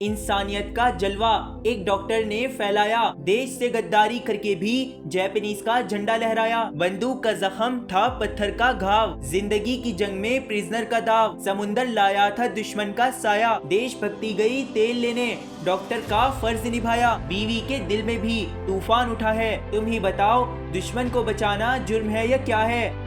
इंसानियत का जलवा एक डॉक्टर ने फैलाया। देश से गद्दारी करके भी जापानीज का झंडा लहराया। बंदूक का जख्म था पत्थर का घाव। जिंदगी की जंग में प्रिजनर का दाव। समुंदर लाया था दुश्मन का साया। देशभक्ति गई तेल लेने, डॉक्टर का फर्ज निभाया। बीवी के दिल में भी तूफान उठा है। तुम ही बताओ, दुश्मन को बचाना जुर्म है या क्या है।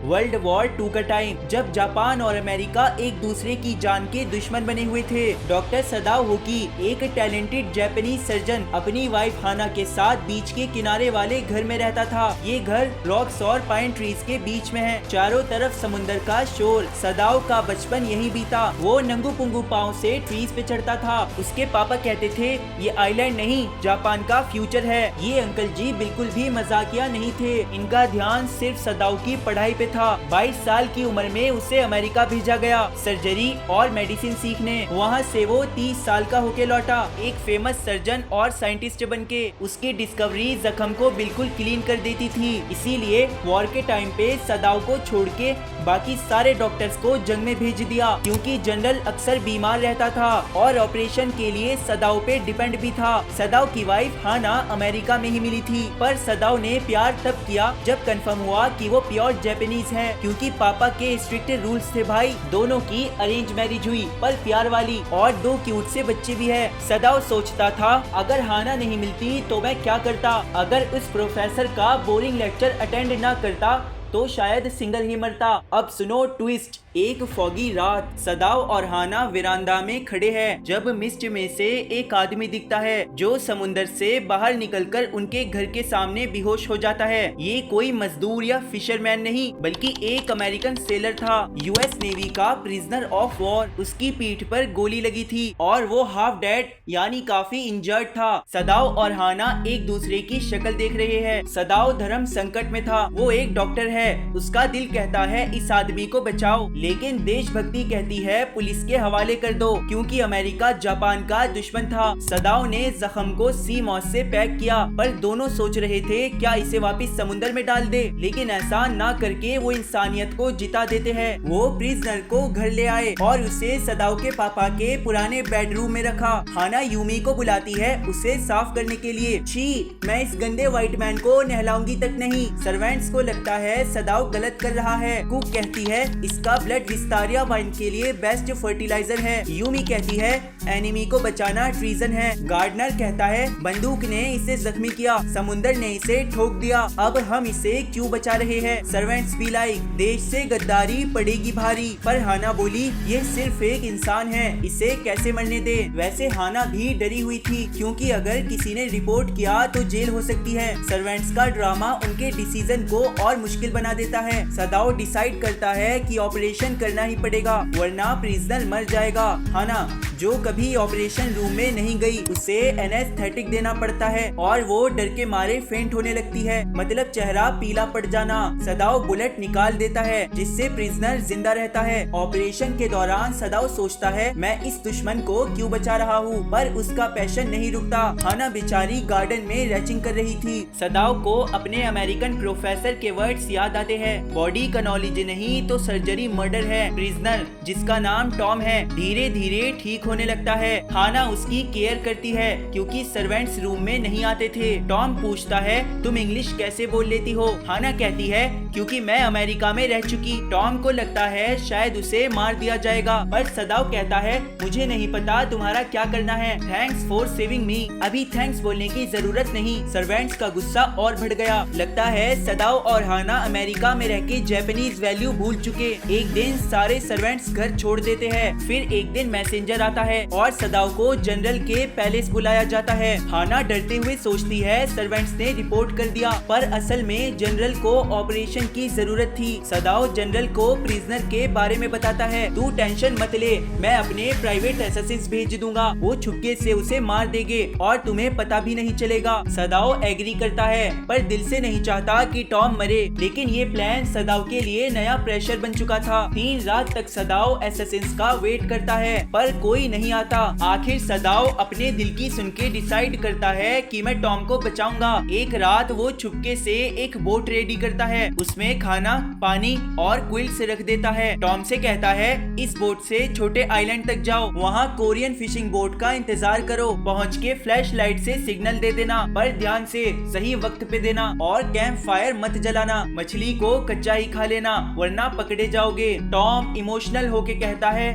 वर्ल्ड वॉर 2 का टाइम, जब जापान और अमेरिका एक दूसरे की जान के दुश्मन बने हुए थे। डॉक्टर सदाओ होकी, एक टैलेंटेड जापानीज सर्जन, अपनी वाइफ हाना के साथ बीच के किनारे वाले घर में रहता था। ये घर रॉक्स और पाइन ट्रीज के बीच में है। चारों तरफ समुंदर का शोर। सदाओ का बचपन यही बीता। वो नंगू पुंगू पाँव से ट्रीज पे चढ़ता था। उसके पापा कहते थे, ये आइलैंड नहीं, जापान का फ्यूचर है। ये अंकल जी बिल्कुल भी मजाकिया नहीं थे। इनका ध्यान सिर्फ सदाओ की पढ़ाई पे था। 22 साल की उम्र में उसे अमेरिका भेजा गया सर्जरी और मेडिसिन सीखने। वहाँ से वो 30 साल का होके लौटा, एक फेमस सर्जन और साइंटिस्ट बनके। उसकी डिस्कवरी जख्म को बिल्कुल क्लीन कर देती थी। इसीलिए वॉर के टाइम पे सदाओ को छोड़ के बाकी सारे डॉक्टर्स को जंग में भेज दिया, क्योंकि जनरल अक्सर बीमार रहता था और ऑपरेशन के लिए सदाओ पे डिपेंड भी था। सदाओ की वाइफ हाना अमेरिका में ही मिली थी, पर सदाओ ने प्यार तब किया जब कंफर्म हुआ कि वो प्योर जापानीज है, क्योंकि पापा के स्ट्रिक्ट रूल्स थे। भाई दोनों की अरेंज मैरिज हुई, पर प्यार वाली, और 2 क्यूट से बच्चे भी है। सदाओ सोचता था, अगर हाना नहीं मिलती तो मैं क्या करता। अगर उस प्रोफेसर का बोरिंग लेक्चर अटेंड ना करता तो शायद सिंगल ही मरता। अब सुनो ट्विस्ट। एक फॉगी रात, सदाओ और हाना विरांडा में खड़े हैं, जब मिस्ट में से एक आदमी दिखता है जो समुंदर से बाहर निकलकर उनके घर के सामने बेहोश हो जाता है। ये कोई मजदूर या फिशरमैन नहीं, बल्कि एक अमेरिकन सेलर था, यूएस नेवी का प्रिजनर ऑफ वॉर। उसकी पीठ पर गोली लगी थी और वो हाफ डेड यानी काफी इंजर्ड था। सदाओ और हाना एक दूसरे की शक्ल देख रहे हैं। सदाओ धर्म संकट में था। वो एक डॉक्टर है, उसका दिल कहता है इस आदमी को बचाओ, लेकिन देशभक्ति कहती है पुलिस के हवाले कर दो, क्योंकि अमेरिका जापान का दुश्मन था। सदाओ ने जख्म को सी मॉस से पैक किया, पर दोनों सोच रहे थे क्या इसे वापस समुंदर में डाल दे, लेकिन ऐसा ना करके वो इंसानियत को जिता देते हैं। वो प्रिजनर को घर ले आए और उसे सदाओ के पापा के पुराने बेडरूम में रखा। हाना यूमी को बुलाती है उसे साफ करने के लिए। छी, मैं इस गंदे व्हाइट मैन को नहलाऊंगी तक नहीं। सर्वेंट्स को लगता है सदाओ गलत कर रहा है। कुक कहती है इसका ब्लड विस्तारिया वाइन के लिए बेस्ट फर्टिलाइजर है। यूमी कहती है एनिमी को बचाना ट्रीजन है। गार्डनर कहता है बंदूक ने इसे जख्मी किया, समुंदर ने इसे ठोक दिया, अब हम इसे क्यों बचा रहे हैं। सर्वेंट्स भी लाइक, देश से गद्दारी पड़ेगी भारी। पर हाना बोली ये सिर्फ एक इंसान है, इसे कैसे मरने दे। वैसे हाना भी डरी हुई थी, क्योंकि अगर किसी ने रिपोर्ट किया तो जेल हो सकती है। सर्वेंट्स का ड्रामा उनके डिसीजन को और मुश्किल बना देता है। सदाओ डिसाइड करता है कि ऑपरेशन करना ही पड़ेगा, वरना प्रिजनर मर जाएगा। हाना जो कभी ऑपरेशन रूम में नहीं गई, उसे एनेस्थेटिक देना पड़ता है और वो डर के मारे फेंट होने लगती है, मतलब चेहरा पीला पड़ जाना। सदाओ बुलेट निकाल देता है जिससे प्रिजनर जिंदा रहता है। ऑपरेशन के दौरान सदाओ सोचता है मैं इस दुश्मन को क्यों बचा रहा हूँ, पर उसका पैशन नहीं रुकता। हाना बेचारी गार्डन में रैचिंग कर रही थी। सदाओ को अपने अमेरिकन प्रोफेसर के वर्ड्स याद आते हैं, बॉडी का नॉलेज नहीं तो सर्जरी मर्डर है। प्रिजनर जिसका नाम टॉम है धीरे धीरे ठीक होने लगता है। हाना उसकी केयर करती है, क्योंकि सर्वेंट्स रूम में नहीं आते थे। टॉम पूछता है तुम इंग्लिश कैसे बोल लेती हो। हाना कहती है क्योंकि मैं अमेरिका में रह चुकी। टॉम को लगता है शायद उसे मार दिया जाएगा, पर सदाओ कहता है मुझे नहीं पता तुम्हारा क्या करना है। थैंक्स फॉर सेविंग मी। अभी थैंक्स बोलने की जरूरत नहीं। सर्वेंट्स का गुस्सा और बढ़ गया। लगता है सदाओ और हाना अमेरिका में रह के जापानीज वैल्यू भूल चुके। एक दिन सारे सर्वेंट्स घर छोड़ देते हैं। फिर एक दिन मैसेंजर आता है और सदाओ को जनरल के पैलेस बुलाया जाता है। हाना डरते हुए सोचती है सर्वेंट्स ने रिपोर्ट कर दिया, पर असल में जनरल को ऑपरेशन की जरूरत थी। सदाओ जनरल को प्रिजनर के बारे में बताता है, तू टेंशन मत ले, मैं अपने प्राइवेट असिस्टेंट्स भेज दूंगा, वो छुपके से उसे मार देंगे और तुम्हें पता भी नहीं चलेगा। सदाओ एग्री करता है, पर दिल से नहीं चाहता कि टॉम मरे, लेकिन ये प्लान सदाओ के लिए नया प्रेशर बन चुका था। 3 रात तक सदाओ एसेसिन्स का वेट करता है, पर कोई कोई नहीं आता। आखिर सदाओ अपने दिल की सुन के डिसाइड करता है कि मैं टॉम को बचाऊंगा। एक रात वो चुपके से एक बोट रेडी करता है, उसमें खाना, पानी और क्विल्स रख देता है। टॉम से कहता है इस बोट से छोटे आइलैंड तक जाओ, वहाँ कोरियन फिशिंग बोट का इंतजार करो, पहुँच के फ्लैश लाइट से सिग्नल दे देना, पर ध्यान से सही वक्त पे देना और कैंप फायर मत जलाना। मछली को कच्चा ही खा लेना वरना पकड़े जाओगे। टॉम इमोशनल होके कहता है।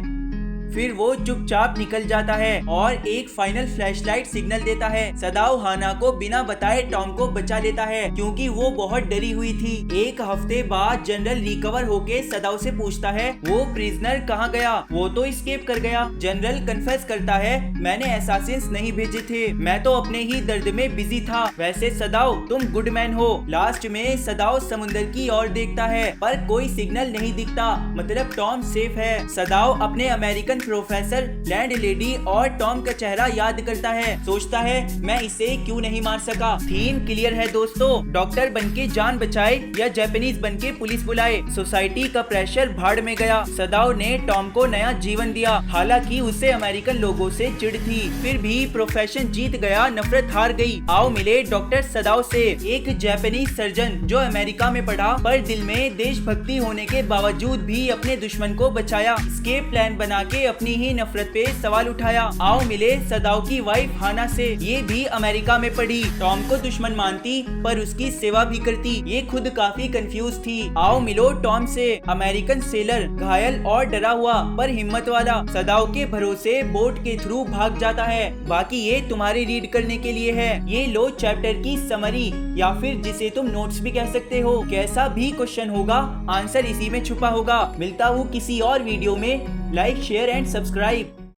फिर वो चुपचाप निकल जाता है और एक फाइनल फ्लैशलाइट सिग्नल देता है। सदाओ हाना को बिना बताए टॉम को बचा लेता है क्योंकि वो बहुत डरी हुई थी। एक हफ्ते बाद जनरल रिकवर होके सदाओ से पूछता है वो प्रिजनर कहाँ गया? वो तो एस्केप कर गया। जनरल कन्फेस करता है मैंने असैसिन्स नहीं भेजे थे, मैं तो अपने ही दर्द में बिजी था। वैसे सदाओ तुम गुड मैन हो। लास्ट में सदाओ समुंदर की ओर देखता है पर कोई सिग्नल नहीं दिखता, मतलब टॉम सेफ है। सदाओ अपने अमेरिकन प्रोफेसर, लैंड लेडी और टॉम का चेहरा याद करता है, सोचता है मैं इसे क्यों नहीं मार सका। थीम क्लियर है दोस्तों, डॉक्टर बनके जान बचाए या जापानीज बनके पुलिस बुलाए, सोसाइटी का प्रेशर भाड़ में गया। सदाओ ने टॉम को नया जीवन दिया, हालांकि उसे अमेरिकन लोगों से चिढ़ थी, फिर भी प्रोफेशन जीत गया, नफरत हार गई। आओ मिले डॉक्टर सदाओ से, एक जापानीज सर्जन जो अमेरिका में पढ़ा पर दिल में देशभक्ति होने के बावजूद भी अपने दुश्मन को बचाया, एस्केप प्लान बना के अपनी ही नफरत पे सवाल उठाया। आओ मिले सदाओ की वाइफ हाना से, ये भी अमेरिका में पढ़ी, टॉम को दुश्मन मानती पर उसकी सेवा भी करती, ये खुद काफी कंफ्यूज थी। आओ मिलो टॉम से, अमेरिकन सेलर, घायल और डरा हुआ पर हिम्मत वाला, सदाओ के भरोसे बोट के थ्रू भाग जाता है। बाकी ये तुम्हारे रीड करने के लिए है। ये लो चैप्टर की समरी या फिर जिसे तुम नोट्स भी कह सकते हो। कैसा भी क्वेश्चन होगा आंसर इसी में छुपा होगा। मिलता हूँ किसी और वीडियो में। Like, share and subscribe.